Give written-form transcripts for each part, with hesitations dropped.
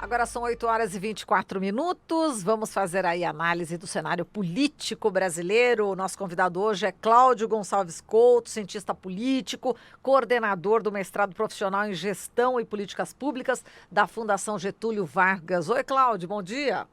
Agora são 8h24. Vamos fazer aí a análise do cenário político brasileiro. O nosso convidado hoje é Cláudio Gonçalves Couto, cientista político, coordenador do mestrado profissional em Gestão e Políticas Públicas da Fundação Getúlio Vargas. Oi, Cláudio, bom dia.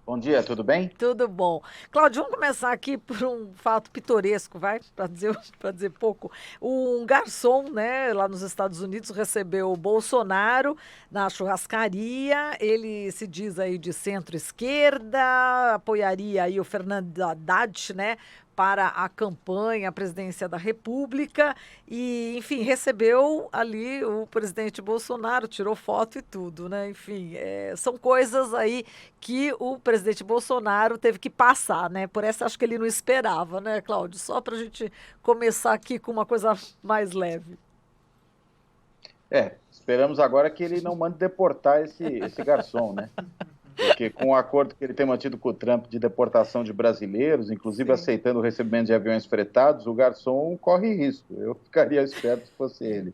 Bom dia, tudo bem? Tudo bom. Cláudio, vamos começar aqui por um fato pitoresco, vai? Para dizer pouco. Um garçom, né, lá nos Estados Unidos, recebeu o Bolsonaro na churrascaria. Ele se diz aí de centro-esquerda, apoiaria aí o Fernando Haddad, né, para a campanha à presidência da República e, enfim, recebeu ali o presidente Bolsonaro, tirou foto e tudo, né? Enfim, são coisas aí que o presidente Bolsonaro teve que passar, né? Por essa acho que ele não esperava, né, Cláudio? Só para a gente começar aqui com uma coisa mais leve. Esperamos agora que ele não mande deportar esse garçom, né? Porque com o acordo que ele tem mantido com o Trump de deportação de brasileiros, inclusive Sim. aceitando o recebimento de aviões fretados, o garçom corre risco. Eu ficaria esperto se fosse ele.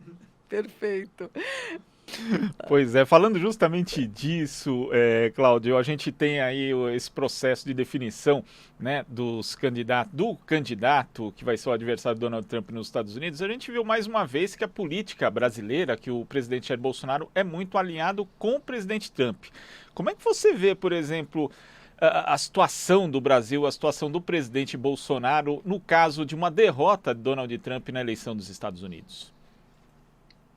Perfeito. Pois é, falando justamente disso, Cláudio, a gente tem aí esse processo de definição, né, do candidato que vai ser o adversário do Donald Trump nos Estados Unidos. A gente viu mais uma vez que a política brasileira, que o presidente Jair Bolsonaro é muito alinhado com o presidente Trump. Como é que você vê, por exemplo, a situação do Brasil, a situação do presidente Bolsonaro no caso de uma derrota de Donald Trump na eleição dos Estados Unidos?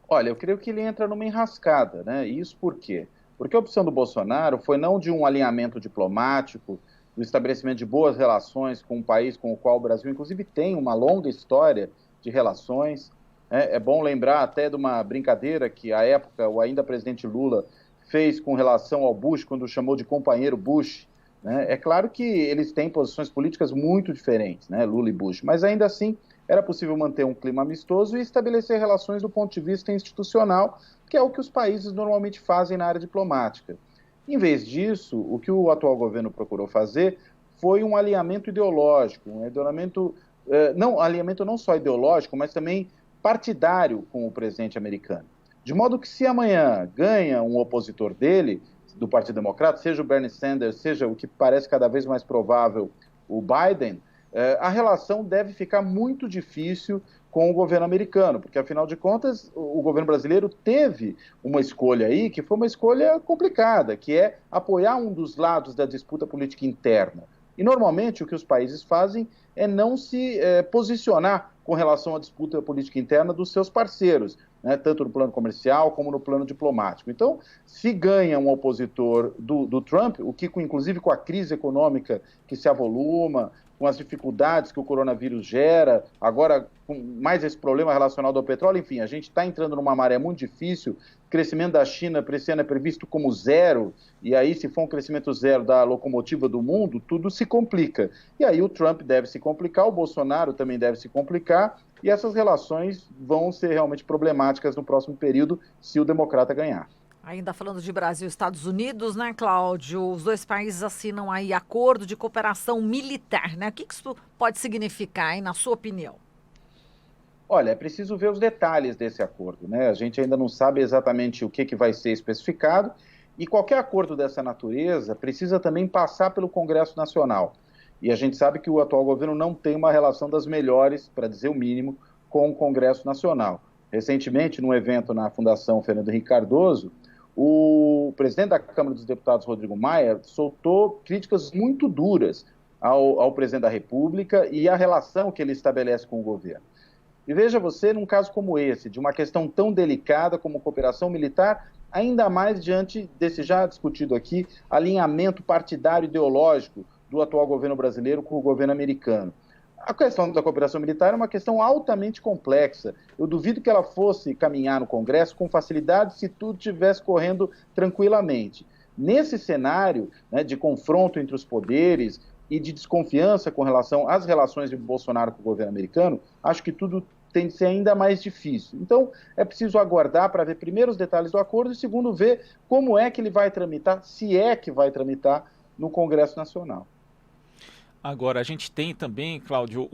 Olha, eu creio que ele entra numa enrascada, né? Isso por quê? Porque a opção do Bolsonaro foi não de um alinhamento diplomático, do estabelecimento de boas relações com um país com o qual o Brasil, inclusive, tem uma longa história de relações. É bom lembrar até de uma brincadeira que, à época, o ainda presidente Lula fez com relação ao Bush, quando o chamou de companheiro Bush, né? É claro que eles têm posições políticas muito diferentes, né? Lula e Bush, mas ainda assim era possível manter um clima amistoso e estabelecer relações do ponto de vista institucional, que é o que os países normalmente fazem na área diplomática. Em vez disso, o que o atual governo procurou fazer foi um alinhamento ideológico, alinhamento não só ideológico, mas também partidário com o presidente americano. De modo que se amanhã ganha um opositor dele, do Partido Democrata, seja o Bernie Sanders, seja o que parece cada vez mais provável, o Biden, a relação deve ficar muito difícil com o governo americano, porque, afinal de contas, o governo brasileiro teve uma escolha aí que foi uma escolha complicada, que é apoiar um dos lados da disputa política interna. E, normalmente, o que os países fazem é não se posicionar com relação à disputa política interna dos seus parceiros, né, tanto no plano comercial como no plano diplomático. Então, se ganha um opositor do Trump, o que, inclusive, com a crise econômica que se avoluma, com as dificuldades que o coronavírus gera, agora com mais esse problema relacionado ao petróleo, enfim, a gente está entrando numa maré muito difícil. O crescimento da China para esse ano é previsto como zero, e aí, se for um crescimento zero da locomotiva do mundo, tudo se complica. E aí o Trump deve se complicar, o Bolsonaro também deve se complicar, e essas relações vão ser realmente problemáticas no próximo período se o democrata ganhar. Ainda falando de Brasil e Estados Unidos, né, Cláudio? Os dois países assinam aí acordo de cooperação militar, né? O que isso pode significar, hein, na sua opinião? Olha, é preciso ver os detalhes desse acordo, né? A gente ainda não sabe exatamente o que vai ser especificado, e qualquer acordo dessa natureza precisa também passar pelo Congresso Nacional. E a gente sabe que o atual governo não tem uma relação das melhores, para dizer o mínimo, com o Congresso Nacional. Recentemente, num evento na Fundação Fernando Henrique Cardoso, o presidente da Câmara dos Deputados, Rodrigo Maia, soltou críticas muito duras ao presidente da República e à relação que ele estabelece com o governo. E veja você, num caso como esse, de uma questão tão delicada como cooperação militar, ainda mais diante desse já discutido aqui alinhamento partidário ideológico do atual governo brasileiro com o governo americano. A questão da cooperação militar é uma questão altamente complexa. Eu duvido que ela fosse caminhar no Congresso com facilidade se tudo estivesse correndo tranquilamente. Nesse cenário, né, de confronto entre os poderes e de desconfiança com relação às relações de Bolsonaro com o governo americano, acho que tudo tem de ser ainda mais difícil. Então, é preciso aguardar para ver primeiro os detalhes do acordo e, segundo, ver como é que ele vai tramitar, se é que vai tramitar, no Congresso Nacional. Agora, a gente tem também, Cláudio,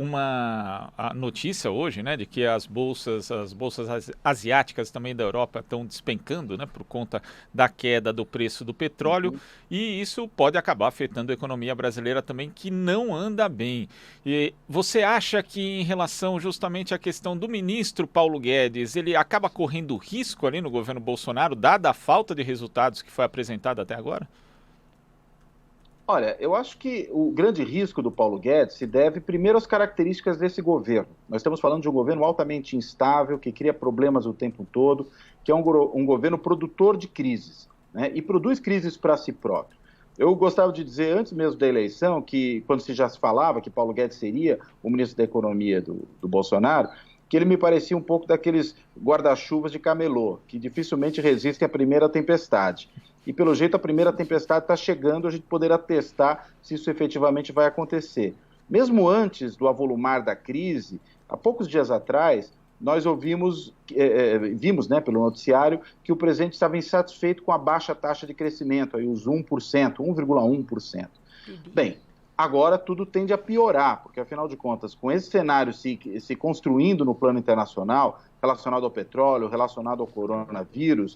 a notícia hoje, né, de que as bolsas asiáticas também da Europa estão despencando, né, por conta da queda do preço do petróleo, e isso pode acabar afetando a economia brasileira também, que não anda bem. E você acha que, em relação justamente à questão do ministro Paulo Guedes, ele acaba correndo risco ali no governo Bolsonaro, dada a falta de resultados que foi apresentada até agora? Olha, eu acho que o grande risco do Paulo Guedes se deve primeiro às características desse governo. Nós estamos falando de um governo altamente instável, que cria problemas o tempo todo, que é um governo produtor de crises, né? E produz crises para si próprio. Eu gostava de dizer, antes mesmo da eleição, que quando já se falava que Paulo Guedes seria o ministro da Economia do Bolsonaro, que ele me parecia um pouco daqueles guarda-chuvas de camelô, que dificilmente resistem à primeira tempestade. E, pelo jeito, a primeira tempestade está chegando, a gente poderá testar se isso efetivamente vai acontecer. Mesmo antes do avolumar da crise, há poucos dias atrás, nós vimos, né, pelo noticiário, que o presidente estava insatisfeito com a baixa taxa de crescimento, aí os 1%, 1,1%. Bem, agora tudo tende a piorar, porque, afinal de contas, com esse cenário se construindo no plano internacional, relacionado ao petróleo, relacionado ao coronavírus,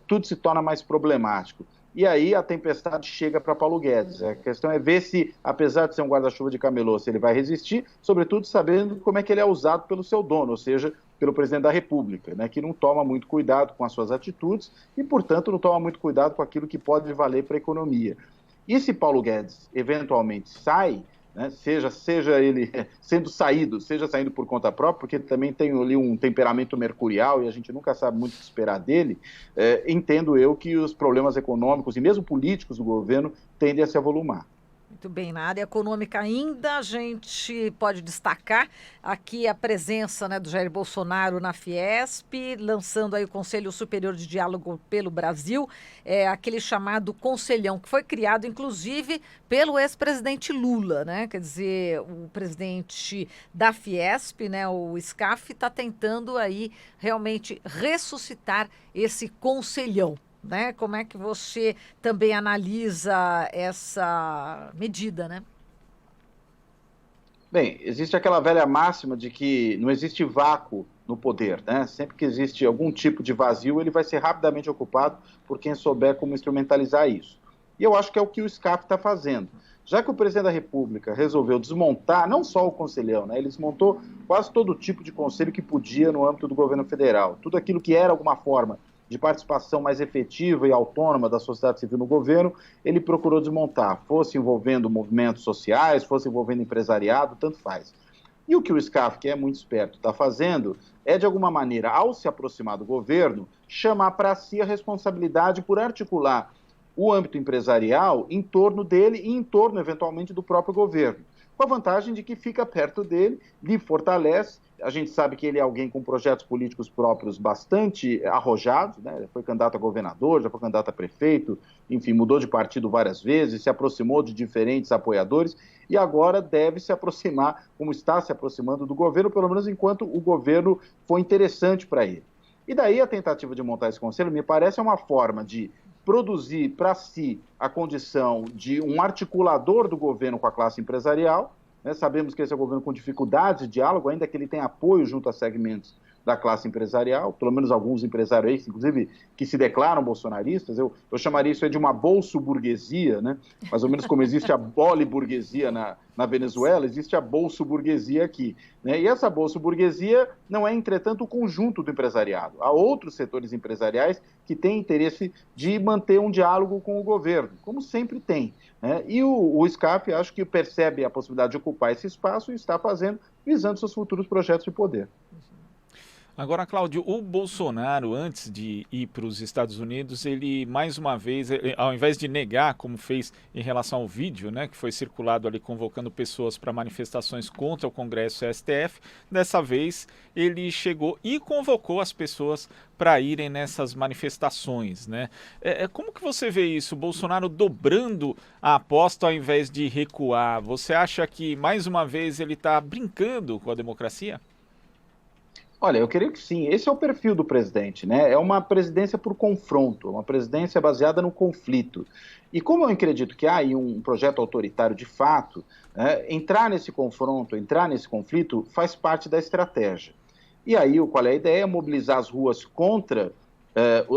tudo se torna mais problemático. E aí a tempestade chega para Paulo Guedes. A questão é ver se, apesar de ser um guarda-chuva de camelô, se ele vai resistir, sobretudo sabendo como é que ele é usado pelo seu dono, ou seja, pelo presidente da República, né, que não toma muito cuidado com as suas atitudes e, portanto, não toma muito cuidado com aquilo que pode valer para a economia. E se Paulo Guedes eventualmente sai, né, seja ele seja saindo por conta própria, porque ele também tem ali um temperamento mercurial e a gente nunca sabe muito o que esperar dele, entendo eu que os problemas econômicos e mesmo políticos do governo tendem a se avolumar. Muito bem, na área econômica ainda a gente pode destacar aqui a presença, né, do Jair Bolsonaro na Fiesp, lançando aí o Conselho Superior de Diálogo pelo Brasil, aquele chamado Conselhão, que foi criado inclusive pelo ex-presidente Lula, né? Quer dizer, o presidente da Fiesp, né, o SCAF, está tentando aí realmente ressuscitar esse Conselhão. Né? Como é que você também analisa essa medida, né? Bem, existe aquela velha máxima de que não existe vácuo no poder, né? Sempre que existe algum tipo de vazio, ele vai ser rapidamente ocupado por quem souber como instrumentalizar isso. E eu acho que é o que o SCAF está fazendo. Já que o presidente da República resolveu desmontar, não só o conselhão, né? Ele desmontou quase todo tipo de conselho que podia no âmbito do governo federal. Tudo aquilo que era alguma forma de participação mais efetiva e autônoma da sociedade civil no governo, ele procurou desmontar, fosse envolvendo movimentos sociais, fosse envolvendo empresariado, tanto faz. E o que o SCAF, que é muito esperto, está fazendo é, de alguma maneira, ao se aproximar do governo, chamar para si a responsabilidade por articular o âmbito empresarial em torno dele e em torno, eventualmente, do próprio governo. Com a vantagem de que fica perto dele, lhe fortalece. A gente sabe que ele é alguém com projetos políticos próprios bastante arrojados, né? Foi candidato a governador, já foi candidato a prefeito, enfim, mudou de partido várias vezes, se aproximou de diferentes apoiadores e agora deve se aproximar, como está se aproximando do governo, pelo menos enquanto o governo foi interessante para ele. E daí a tentativa de montar esse conselho, me parece, uma forma de produzir para si a condição de um articulador do governo com a classe empresarial, né? Sabemos que esse é um governo com dificuldades de diálogo, ainda que ele tenha apoio junto a segmentos da classe empresarial, pelo menos alguns empresários, inclusive, que se declaram bolsonaristas. Eu chamaria isso de uma bolso-burguesia, né? Mais ou menos como existe a boliburguesia na Venezuela, existe a bolso-burguesia aqui, né? E essa bolso-burguesia não é, entretanto, o conjunto do empresariado. Há outros setores empresariais que têm interesse de manter um diálogo com o governo, como sempre tem, né? E o SCAF, acho que percebe a possibilidade de ocupar esse espaço e está fazendo, visando seus futuros projetos de poder. Agora, Cláudio, o Bolsonaro, antes de ir para os Estados Unidos, ele, mais uma vez, ao invés de negar, como fez em relação ao vídeo, né, que foi circulado ali convocando pessoas para manifestações contra o Congresso e o STF, dessa vez ele chegou e convocou as pessoas para irem nessas manifestações, né? Como que você vê isso? O Bolsonaro dobrando a aposta ao invés de recuar. Você acha que, mais uma vez, ele está brincando com a democracia? Olha, eu creio que sim. Esse é o perfil do presidente, né? É uma presidência por confronto, uma presidência baseada no conflito. E como eu acredito que há aí um projeto autoritário de fato, né, entrar nesse confronto, entrar nesse conflito, faz parte da estratégia. E aí, qual é a ideia? Mobilizar as ruas contra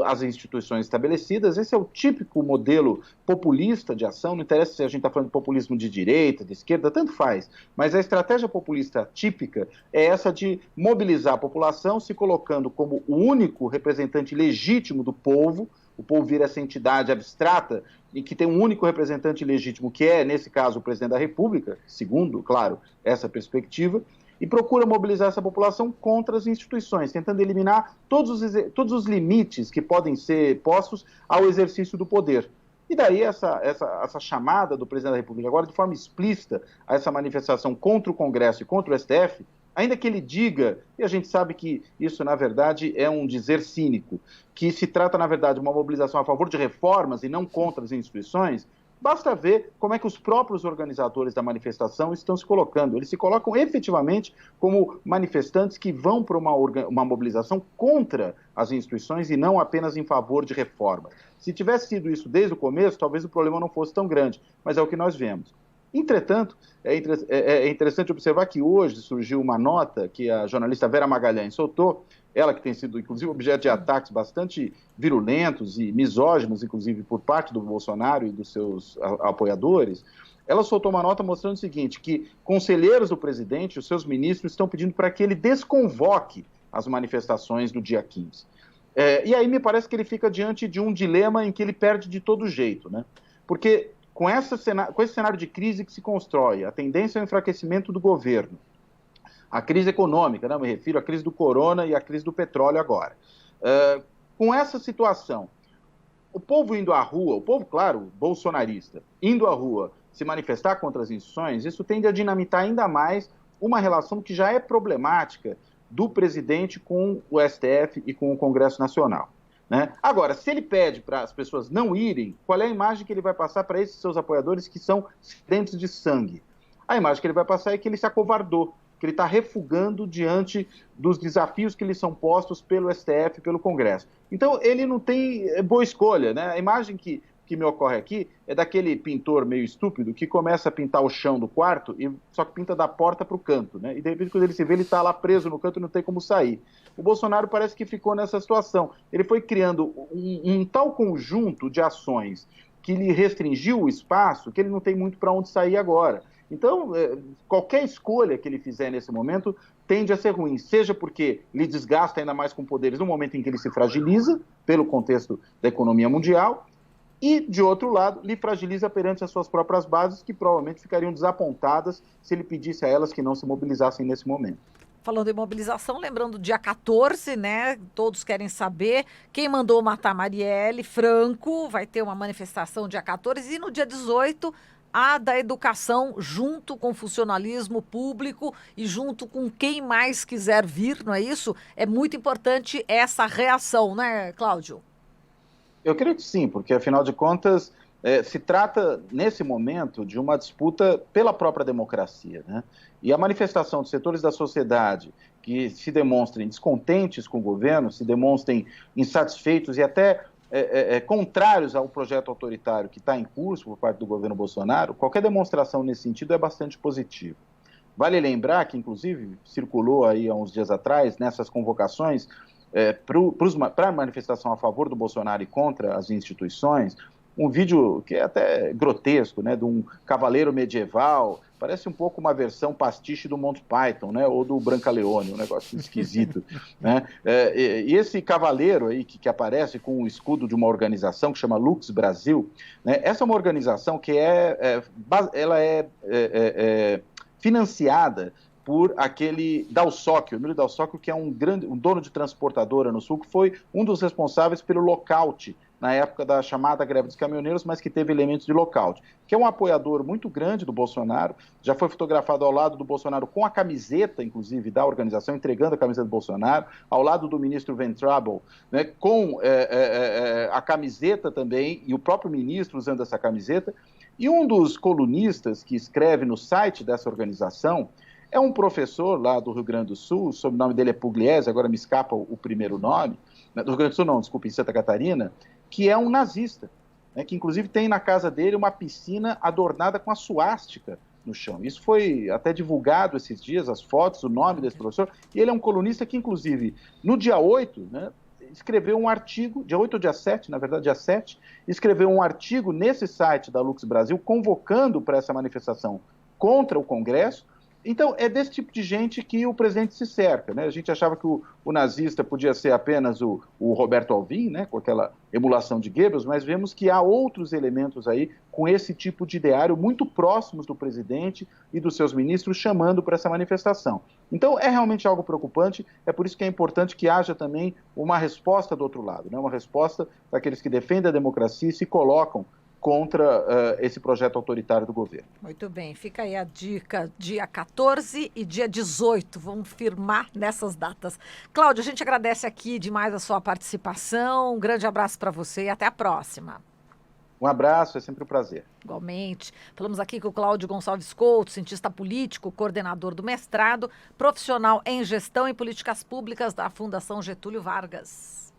as instituições estabelecidas. Esse é o típico modelo populista de ação, não interessa se a gente está falando de populismo de direita, de esquerda, tanto faz, mas a estratégia populista típica é essa de mobilizar a população, se colocando como o único representante legítimo do povo. O povo vira essa entidade abstrata e que tem um único representante legítimo, que é, nesse caso, o presidente da República, segundo, claro, essa perspectiva, e procura mobilizar essa população contra as instituições, tentando eliminar todos os limites que podem ser postos ao exercício do poder. E daí essa chamada do presidente da República, agora de forma explícita, a essa manifestação contra o Congresso e contra o STF, ainda que ele diga, e a gente sabe que isso, na verdade, é um dizer cínico, que se trata, na verdade, de uma mobilização a favor de reformas e não contra as instituições, basta ver como é que os próprios organizadores da manifestação estão se colocando. Eles se colocam efetivamente como manifestantes que vão para uma mobilização contra as instituições e não apenas em favor de reforma. Se tivesse sido isso desde o começo, talvez o problema não fosse tão grande, mas é o que nós vemos. Entretanto, é interessante observar que hoje surgiu uma nota que a jornalista Vera Magalhães soltou, ela que tem sido, inclusive, objeto de ataques bastante virulentos e misóginos, inclusive, por parte do Bolsonaro e dos seus apoiadores. Ela soltou uma nota mostrando o seguinte, que conselheiros do presidente, os seus ministros, estão pedindo para que ele desconvoque as manifestações do dia 15. E aí me parece que ele fica diante de um dilema em que ele perde de todo jeito, né? Porque com esse cenário de crise que se constrói, a tendência ao enfraquecimento do governo, a crise econômica, né? Me refiro à crise do corona e à crise do petróleo agora. Com essa situação, o povo indo à rua, o povo, claro, bolsonarista, indo à rua se manifestar contra as instituições, isso tende a dinamitar ainda mais uma relação que já é problemática do presidente com o STF e com o Congresso Nacional, né? Agora, se ele pede para as pessoas não irem, qual é a imagem que ele vai passar para esses seus apoiadores que são sedentes de sangue? A imagem que ele vai passar é que ele se acovardou, que ele está refugando diante dos desafios que lhe são postos pelo STF, pelo Congresso. Então, ele não tem boa escolha, né? A imagem que me ocorre aqui é daquele pintor meio estúpido que começa a pintar o chão do quarto, só que pinta da porta para o canto, né? E de repente, quando ele se vê, ele está lá preso no canto e não tem como sair. O Bolsonaro parece que ficou nessa situação. Ele foi criando um tal conjunto de ações que lhe restringiu o espaço que ele não tem muito para onde sair agora. Então, qualquer escolha que ele fizer nesse momento tende a ser ruim, seja porque lhe desgasta ainda mais com poderes no momento em que ele se fragiliza, pelo contexto da economia mundial, e, de outro lado, lhe fragiliza perante as suas próprias bases, que provavelmente ficariam desapontadas se ele pedisse a elas que não se mobilizassem nesse momento. Falando em mobilização, lembrando dia 14, né? Todos querem saber quem mandou matar Marielle Franco. Vai ter uma manifestação dia 14 e no dia 18 a da educação, junto com o funcionalismo público e junto com quem mais quiser vir, não é isso? É muito importante essa reação, né, Cláudio? Eu creio que sim, porque, afinal de contas, se trata, nesse momento, de uma disputa pela própria democracia, né? E a manifestação de setores da sociedade que se demonstrem descontentes com o governo, se demonstrem insatisfeitos e até contrários ao projeto autoritário que está em curso por parte do governo Bolsonaro, qualquer demonstração nesse sentido é bastante positiva. Vale lembrar que, inclusive, circulou aí há uns dias atrás, nessas convocações, para a manifestação a favor do Bolsonaro e contra as instituições, um vídeo que é até grotesco, né, de um cavaleiro medieval, parece um pouco uma versão pastiche do Monty Python, né, ou do Brancaleone, um negócio esquisito, né? E esse cavaleiro aí que aparece com o escudo de uma organização que chama Lux Brasil, né, essa é uma organização que ela é financiada por aquele Dalsóquio, Emílio Dalsóquio, que é um dono de transportadora no Sul, que foi um dos responsáveis pelo lockout na época da chamada greve dos caminhoneiros, mas que teve elementos de lockout, que é um apoiador muito grande do Bolsonaro, já foi fotografado ao lado do Bolsonaro com a camiseta, inclusive, da organização, entregando a camiseta do Bolsonaro, ao lado do ministro Ventrable, né, com a camiseta também, e o próprio ministro usando essa camiseta, e um dos colunistas que escreve no site dessa organização É um professor lá do Rio Grande do Sul, o sobrenome dele é Pugliese, agora me escapa o primeiro nome, do Rio Grande do Sul não, desculpa, em Santa Catarina, que é um nazista, né, que inclusive tem na casa dele uma piscina adornada com a suástica no chão. Isso foi até divulgado esses dias, as fotos, o nome desse professor, e ele é um colunista que, inclusive, no dia 8, né, escreveu um artigo, dia 8 ou dia 7, na verdade dia 7, escreveu um artigo nesse site da Lux Brasil, convocando para essa manifestação contra o Congresso. Então, é desse tipo de gente que o presidente se cerca, né? A gente achava que o nazista podia ser apenas o Roberto Alvim, né? Com aquela emulação de Goebbels, mas vemos que há outros elementos aí com esse tipo de ideário muito próximos do presidente e dos seus ministros chamando para essa manifestação. Então, é realmente algo preocupante, é por isso que é importante que haja também uma resposta do outro lado, né? Uma resposta daqueles que defendem a democracia e se colocam contra esse projeto autoritário do governo. Muito bem, fica aí a dica, dia 14 e dia 18, vamos firmar nessas datas. Cláudio, a gente agradece aqui demais a sua participação, um grande abraço para você e até a próxima. Um abraço, é sempre um prazer. Igualmente, falamos aqui com o Cláudio Gonçalves Couto, cientista político, coordenador do mestrado, profissional em gestão e políticas públicas da Fundação Getúlio Vargas.